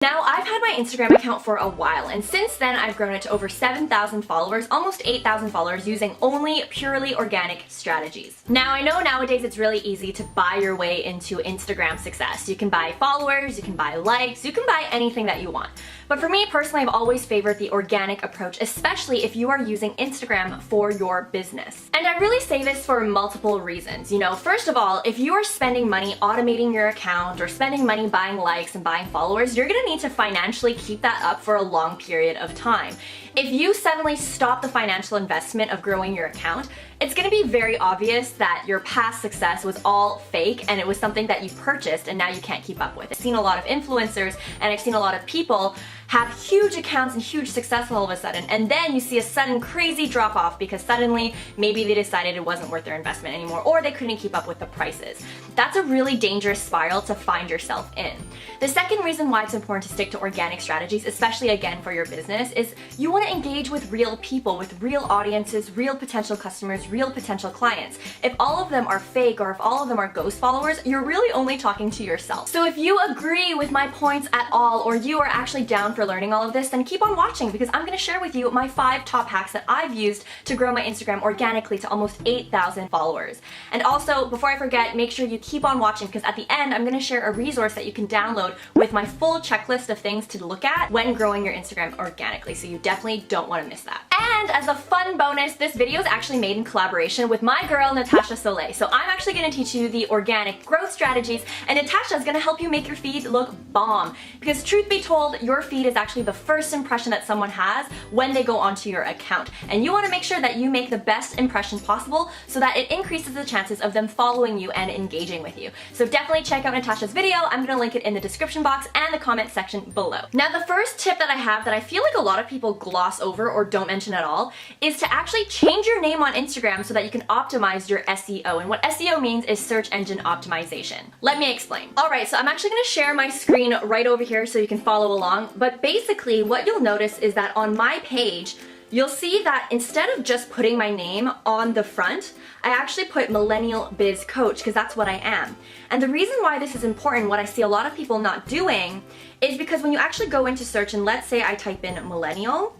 Now, I've had my Instagram account for a while, and since then I've grown it to over 7,000 followers, almost 8,000 followers, using only purely organic strategies. Now, I know nowadays it's really easy to buy your way into Instagram success. You can buy followers, you can buy likes, you can buy anything that you want. But for me personally, I've always favored the organic approach, especially if you are using Instagram for your business. And I really say this for multiple reasons. First of all, if you are spending money automating your account or spending money buying likes and buying followers, you're gonna need to financially keep that up for a long period of time. If you suddenly stop the financial investment of growing your account, it's going to be very obvious that your past success was all fake and it was something that you purchased and now you can't keep up with. I've seen a lot of influencers and I've seen a lot of people have huge accounts and huge success all of a sudden, and then you see a sudden crazy drop off because suddenly maybe they decided it wasn't worth their investment anymore or they couldn't keep up with the prices. That's a really dangerous spiral to find yourself in. The second reason why it's important to stick to organic strategies, especially again for your business, is you want to engage with real people, with real audiences, real potential customers, real potential clients. If all of them are fake or if all of them are ghost followers, you're really only talking to yourself. So if you agree with my points at all, or you are actually down for learning all of this, then keep on watching because I'm going to share with you my 5 top hacks that I've used to grow my Instagram organically to almost 8,000 followers. And also, before I forget, make sure you keep on watching because at the end I'm going to share a resource that you can download with my full checklist of things to look at when growing your Instagram organically. So you definitely don't want to miss that. And as a fun bonus, this video is actually made in collaboration with my girl Natasha Soleil. So I'm actually going to teach you the organic growth strategies, and Natasha is going to help you make your feed look bomb. Because truth be told, your feed is actually the first impression that someone has when they go onto your account. And you want to make sure that you make the best impression possible so that it increases the chances of them following you and engaging with you. So definitely check out Natasha's video. I'm going to link it in the description box and the comment section below. Now, the first tip that I have that I feel like a lot of people gloss over or don't mention at all is to actually change your name on Instagram so that you can optimize your SEO. And what SEO means is search engine optimization. Let me explain. Alright, so I'm actually going to share my screen right over here so you can follow along. But basically what you'll notice is that on my page, you'll see that instead of just putting my name on the front, I actually put Millennial Biz Coach because that's what I am. And the reason why this is important, what I see a lot of people not doing, is because when you actually go into search and let's say I type in millennial,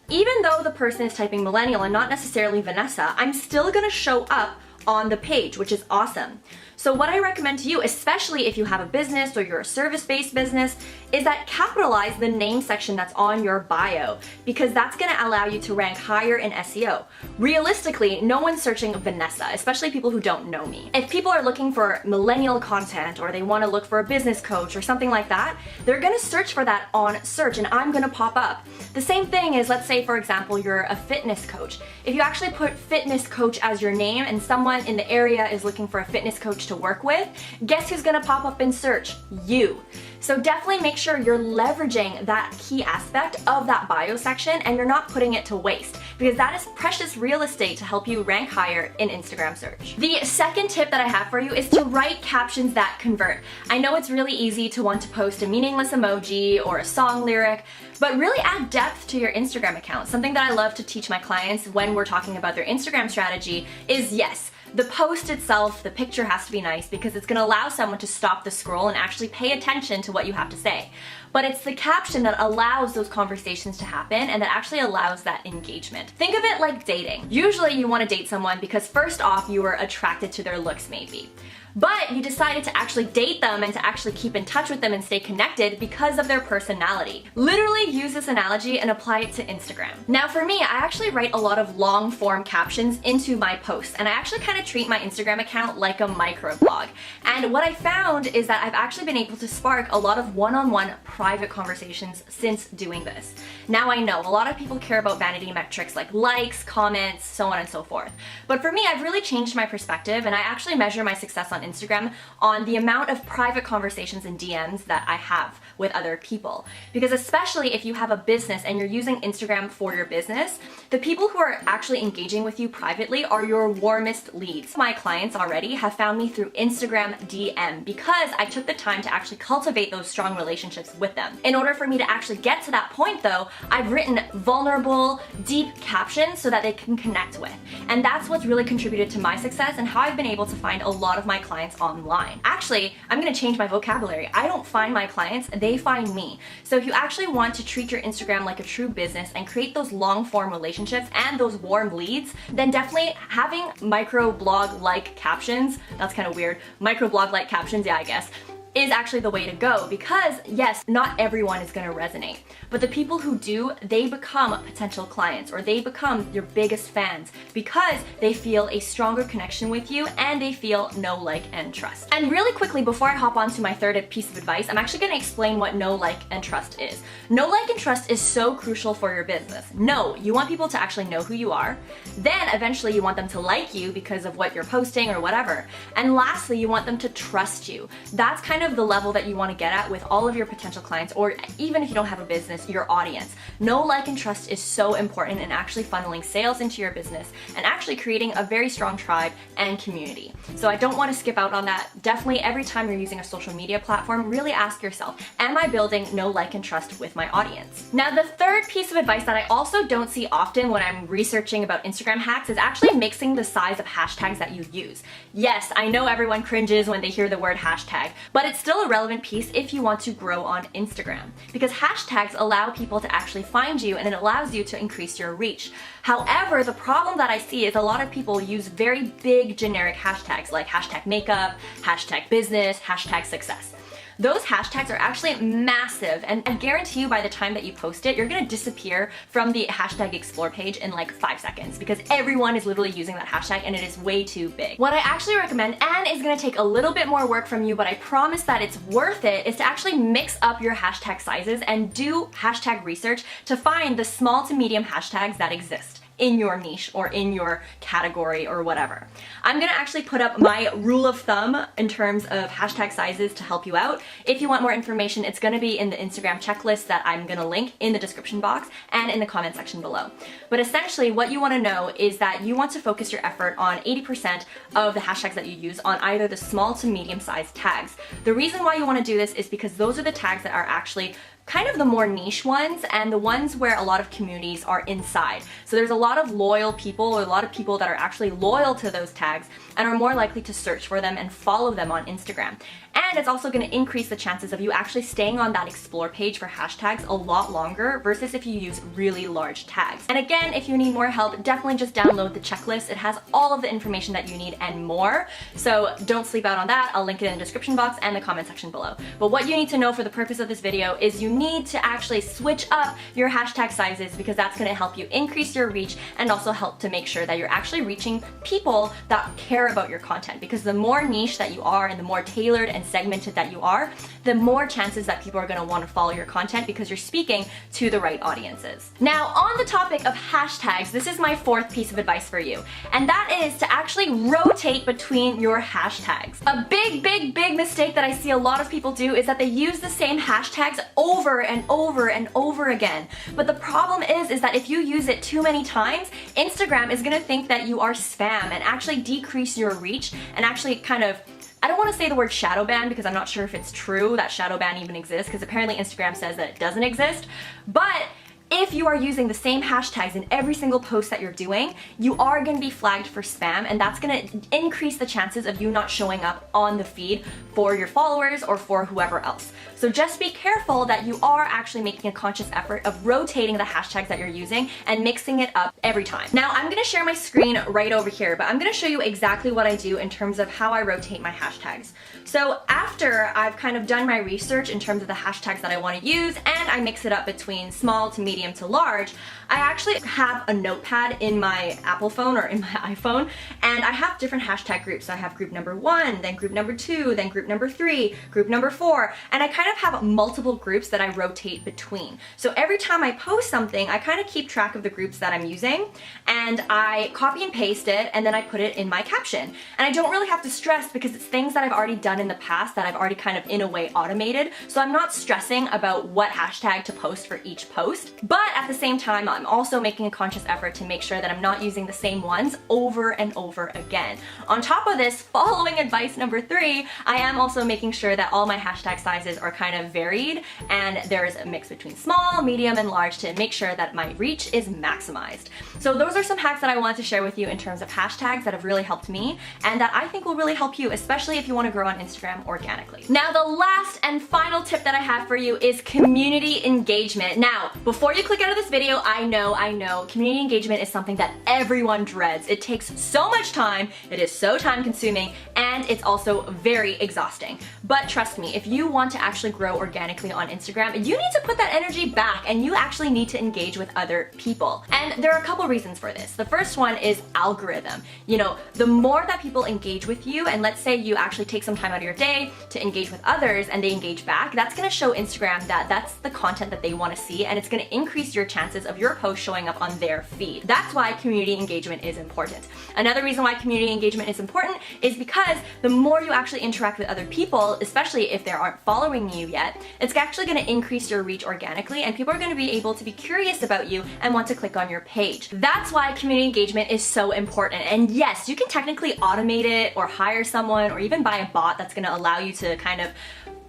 even though the person is typing millennial and not necessarily Vanessa, I'm still gonna show up on the page, which is awesome. So what I recommend to you, especially if you have a business or you're a service-based business, is that capitalize the name section that's on your bio because that's going to allow you to rank higher in SEO. Realistically, no one's searching Vanessa, especially people who don't know me. If people are looking for millennial content or they want to look for a business coach or something like that, they're going to search for that on search and I'm going to pop up. The same thing is, let's say for example, you're a fitness coach. If you actually put fitness coach as your name and someone in the area is looking for a fitness coach to work with, guess who's gonna pop up in search? You. So definitely make sure you're leveraging that key aspect of that bio section and you're not putting it to waste because that is precious real estate to help you rank higher in Instagram search. The second tip that I have for you is to write captions that convert. I know it's really easy to want to post a meaningless emoji or a song lyric, but really add depth to your Instagram account. Something that I love to teach my clients when we're talking about their Instagram strategy is yes, the post itself, the picture has to be nice because it's going to allow someone to stop the scroll and actually pay attention to what you have to say. But it's the caption that allows those conversations to happen and that actually allows that engagement. Think of it like dating. Usually you want to date someone because first off, you were attracted to their looks maybe. But you decided to actually date them and to actually keep in touch with them and stay connected because of their personality. Literally use this analogy and apply it to Instagram. Now for me, I actually write a lot of long form captions into my posts and I actually kind of treat my Instagram account like a microblog. And what I found is that I've actually been able to spark a lot of one-on-one private conversations since doing this. Now I know a lot of people care about vanity metrics like likes, comments, so on and so forth. But for me, I've really changed my perspective and I actually measure my success on Instagram on the amount of private conversations and DMs that I have with other people. Because especially if you have a business and you're using Instagram for your business, the people who are actually engaging with you privately are your warmest leads. My clients already have found me through Instagram DM because I took the time to actually cultivate those strong relationships with them. In order for me to actually get to that point though, I've written vulnerable, deep captions so that they can connect with. And that's what's really contributed to my success and how I've been able to find a lot of my clients online. Actually, I'm gonna change my vocabulary. I don't find my clients, they they find me. So if you actually want to treat your Instagram like a true business and create those long form relationships and those warm leads, then definitely having microblog-like captions, that's kind of weird, microblog-like captions, yeah, I guess, is actually the way to go, because yes, not everyone is going to resonate, but the people who do, they become potential clients, or they become your biggest fans because they feel a stronger connection with you and they feel know, like, and trust. And really quickly, before I hop on to my third piece of advice, I'm actually going to explain what know, like, and trust is. Know, like, and trust is so crucial for your business. Know, you want people to actually know who you are. Then eventually you want them to like you because of what you're posting or whatever. And lastly, you want them to trust you. That's kind of the level that you want to get at with all of your potential clients, or even if you don't have a business, your audience. Know, like, and trust is so important in actually funneling sales into your business and actually creating a very strong tribe and community. So I don't want to skip out on that. Definitely every time you're using a social media platform, really ask yourself, am I building know, like, and trust with my audience? Now, the third piece of advice that I also don't see often when I'm researching about Instagram hacks is actually mixing the size of hashtags that you use. Yes, I know everyone cringes when they hear the word hashtag, but it's still a relevant piece if you want to grow on Instagram, because hashtags allow people to actually find you and it allows you to increase your reach. However, the problem that I see is a lot of people use very big generic hashtags like hashtag makeup, hashtag business, hashtag success. Those hashtags are actually massive, and I guarantee you by the time that you post it, you're gonna disappear from the hashtag explore page in like 5 seconds, because everyone is literally using that hashtag and it is way too big. What I actually recommend, and is gonna take a little bit more work from you, but I promise that it's worth it, is to actually mix up your hashtag sizes and do hashtag research to find the small to medium hashtags that exist in your niche or in your category or whatever. I'm gonna actually put up my rule of thumb in terms of hashtag sizes to help you out. If you want more information, it's gonna be in the Instagram checklist that I'm gonna link in the description box and in the comment section below. But essentially what you wanna know is that you want to focus your effort on 80% of the hashtags that you use on either the small to medium sized tags. The reason why you wanna do this is because those are the tags that are actually kind of the more niche ones and the ones where a lot of communities are inside. So there's a lot of loyal people, or a lot of people that are actually loyal to those tags and are more likely to search for them and follow them on Instagram. And it's also going to increase the chances of you actually staying on that explore page for hashtags a lot longer versus if you use really large tags. And again, if you need more help, definitely just download the checklist. It has all of the information that you need and more. So don't sleep out on that. I'll link it in the description box and the comment section below. But what you need to know for the purpose of this video is you need to actually switch up your hashtag sizes, because that's going to help you increase your reach and also help to make sure that you're actually reaching people that care about your content. Because the more niche that you are and the more tailored and segmented that you are, the more chances that people are going to want to follow your content because you're speaking to the right audiences. Now, on the topic of hashtags, this is my fourth piece of advice for you, and that is to actually rotate between your hashtags. A big mistake that I see a lot of people do is that they use the same hashtags over and over and over again. But the problem is that if you use it too many times, Instagram is going to think that you are spam and actually decrease your reach and actually kind of, I don't want to say the word shadow ban because I'm not sure if it's true that shadow ban even exists, because apparently Instagram says that it doesn't exist. But if you are using the same hashtags in every single post that you're doing, you are going to be flagged for spam, and that's going to increase the chances of you not showing up on the feed for your followers or for whoever else. So just be careful that you are actually making a conscious effort of rotating the hashtags that you're using and mixing it up every time. Now, I'm going to share my screen right over here, but I'm going to show you exactly what I do in terms of how I rotate my hashtags. So after I've kind of done my research in terms of the hashtags that I want to use, and I mix it up between small to medium to large, I actually have a notepad in my Apple phone or in my iPhone, and I have different hashtag groups. So I have group number 1, then group number 2, then group number 3, group number 4, and I kind of have multiple groups that I rotate between. So every time I post something, I kind of keep track of the groups that I'm using, and I copy and paste it, and then I put it in my caption. And I don't really have to stress because it's things that I've already done in the past that I've already kind of in a way automated, so I'm not stressing about what hashtag to post for each post. But at the same time, I'm also making a conscious effort to make sure that I'm not using the same ones over and over again. On top of this, following advice number 3, I am also making sure that all my hashtag sizes are kind of varied and there's a mix between small, medium, and large to make sure that my reach is maximized. So those are some hacks that I wanted to share with you in terms of hashtags that have really helped me and that I think will really help you, especially if you want to grow on Instagram organically. Now, the last and final tip that I have for you is community engagement. Now, before you click out of this video, I know, community engagement is something that everyone dreads. It takes so much time, it is so time consuming, and it's also very exhausting. But trust me, if you want to actually grow organically on Instagram, you need to put that energy back and you actually need to engage with other people. And there are a couple reasons for this. The first one is algorithm. You know, the more that people engage with you, and let's say you actually take some time out of your day to engage with others and they engage back, that's gonna show Instagram that that's the content that they wanna see, and it's gonna increase your chances of your post showing up on their feed. That's why community engagement is important. Another reason why community engagement is important is because the more you actually interact with other people, especially if they aren't following you yet, it's actually gonna increase your reach organically, and people are gonna be able to be curious about you and want to click on your page. That's why community engagement is so important. And yes, you can technically automate it or hire someone or even buy a bot that's gonna allow you to kind of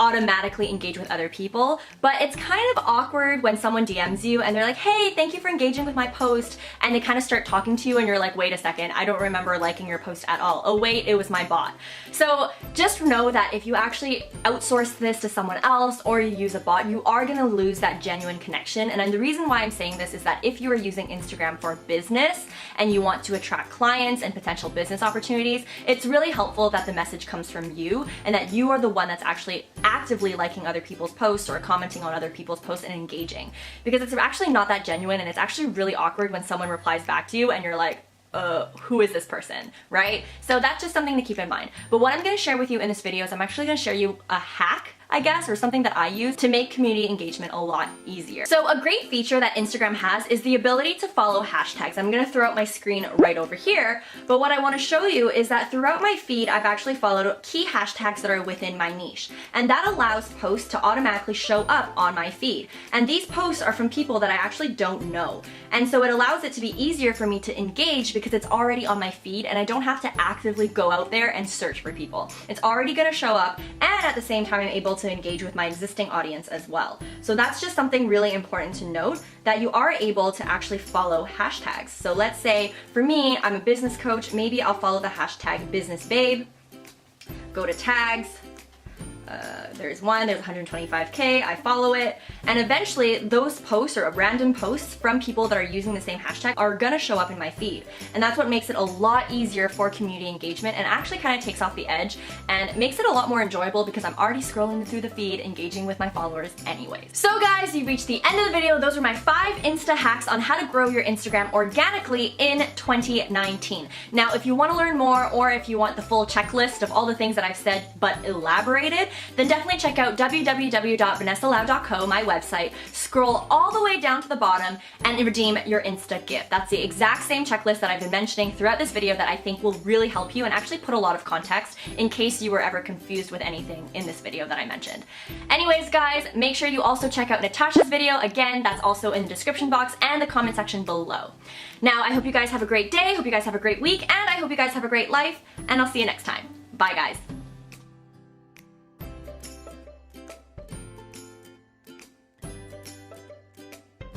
automatically engage with other people, but it's kind of awkward when someone DMs you and they're like, hey, thank you for engaging with my post, and they kind of start talking to you and you're like, wait a second, I don't remember liking your post at all. Oh wait, it was my bot. So just know that if you actually outsource this to someone else or you use a bot, you are gonna lose that genuine connection. And the reason why I'm saying this is that if you are using Instagram for business and you want to attract clients and potential business opportunities, it's really helpful that the message comes from you and that you are the one that's actually actively liking other people's posts or commenting on other people's posts and engaging, because it's actually not that genuine, and it's actually really awkward when someone replies back to you and you're like, who is this person, right? So that's just something to keep in mind. But what I'm going to share with you in this video is I'm actually going to share you a hack, I guess, or something that I use to make community engagement a lot easier. So a great feature that Instagram has is the ability to follow hashtags. I'm gonna throw out my screen right over here, but what I wanna show you is that throughout my feed, I've actually followed key hashtags that are within my niche. And that allows posts to automatically show up on my feed. And these posts are from people that I actually don't know. And so it allows it to be easier for me to engage because it's already on my feed and I don't have to actively go out there and search for people. It's already gonna show up, and at the same time, I'm able to engage with my existing audience as well. So that's just something really important to note, that you are able to actually follow hashtags. So let's say for me, I'm a business coach, maybe I'll follow the hashtag businessbabe, go to tags, there's one, there's 125K, I follow it, and eventually those posts or random posts from people that are using the same hashtag are gonna show up in my feed. And that's what makes it a lot easier for community engagement and actually kind of takes off the edge and makes it a lot more enjoyable because I'm already scrolling through the feed, engaging with my followers anyways. So guys, you reached the end of the video. Those are my 5 Insta hacks on how to grow your Instagram organically in 2019. Now, if you want to learn more, or if you want the full checklist of all the things that I've said but elaborated, then definitely check out www.vanessalau.co, my website, scroll all the way down to the bottom and redeem your Insta gift. That's the exact same checklist that I've been mentioning throughout this video that I think will really help you and actually put a lot of context in case you were ever confused with anything in this video that I mentioned. Anyways guys, make sure you also check out Natasha's video. Again, that's also in the description box and the comment section below. Now, I hope you guys have a great day, hope you guys have a great week, and I hope you guys have a great life, and I'll see you next time. Bye guys.